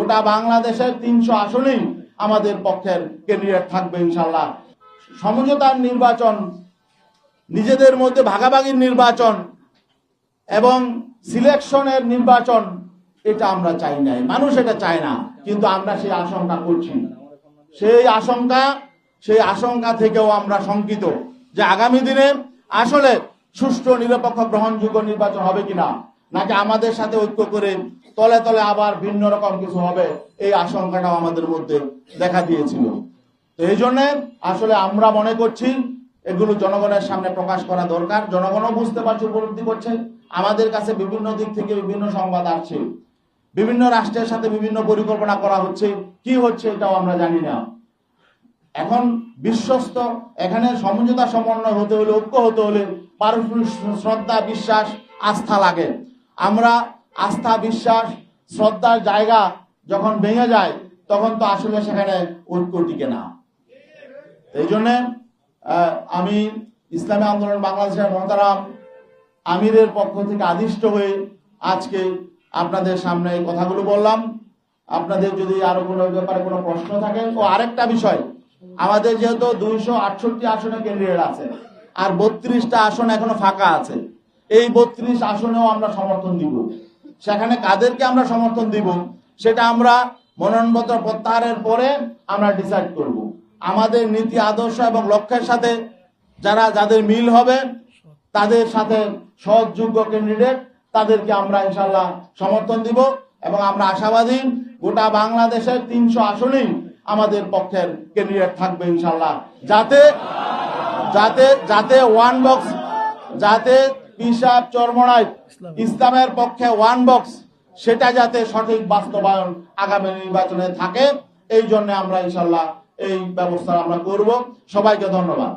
গোটা বাংলাদেশের 300 আসনেই আমাদের পক্ষের ক্যান্ডিডেট থাকবে ইনশাল্লাহ। সমঝোতার নির্বাচন, নিজেদের মধ্যে ভাগাভাগির নির্বাচন এবং সিলেকশনের নির্বাচন, এটা আমরা চাই নাই, মানুষ এটা চায় না, কিন্তু আমরা সেই আশঙ্কা করছি। সেই আশঙ্কা থেকেও আমরা শঙ্কিত যে আগামী দিনে আসলে সুষ্ঠু, নিরপেক্ষ, গ্রহণযোগ্য নির্বাচন হবে কিনা, নাকি আমাদের সাথে ঐক্য করে তলে তলে আবার ভিন্ন রকম কিছু হবে, এই আশঙ্কাটাও আমাদের মধ্যে দেখা দিয়েছিল। তো এই জন্য আসলে আমরা মনে করছি এগুলো জনগণের সামনে প্রকাশ করা দরকার। জনগণও বুঝতে পারছে, উপলব্ধি করছে। আমাদের কাছে বিভিন্ন দিক থেকে বিভিন্ন সংবাদ আসছে, বিভিন্ন রাষ্ট্রের সাথে বিভিন্ন পরিকল্পনা করা হচ্ছে, কি হচ্ছে এটাও আমরা জানি না। এখন বিশ্বস্ত, এখানে সমঝোতা সমন্বয় হতে হলে, ঐক্য হতে হলে পারস্পরিক শ্রদ্ধা, বিশ্বাস, আস্থা লাগে। আমরা আস্থা, বিশ্বাস, শ্রদ্ধার জায়গা যখন ভেঙে যায় তখন তো আসলে সেখানে ঐক্য টিকে না। এই জন্যে আমি ইসলামী আন্দোলন বাংলাদেশের মহতারাম আমিরের পক্ষ থেকে আদিষ্ট হয়ে আজকে আপনাদের সামনে এই কথাগুলো বললাম। আপনাদের যদি আরো কোনো ব্যাপারে কোনো প্রশ্ন থাকে। ও আরেকটা বিষয়, আমাদের যেহেতু 268 আসনে ক্যান্ডিডেট আছে আর 32টা আসন এখনো ফাঁকা আছে, এই 32 আসনেও আমরা সমর্থন দিব। সেখানে কাদেরকে আমরা সমর্থন দিব সেটা আমরা মনোনয়নপত্র প্রত্যাহারের পরে আমরা ডিসাইড করব। আমাদের নীতি, আদর্শ এবং লক্ষ্যের সাথে যাদের মিল হবে, তাদের সাথে সহযোগ্য ক্যান্ডিডেট, তাদেরকে আমরা ইনশাল্লাহ সমর্থন দিব। এবং আমরা আশাবাদী গোটা বাংলাদেশের 300 আসনেই আমাদের পক্ষের ক্যান্ডিডেট থাকবে ইনশাল্লাহ। যাতে ওয়ান বক্স, যাতে পিসাব চরমনাই ইসলামের পক্ষে ওয়ান বক্স, সেটা যাতে সঠিক বাস্তবায়ন আগামী নির্বাচনে থাকে, এই জন্য আমরা ইনশাল্লাহ এই ব্যবস্থা আমরা করব। সবাইকে ধন্যবাদ।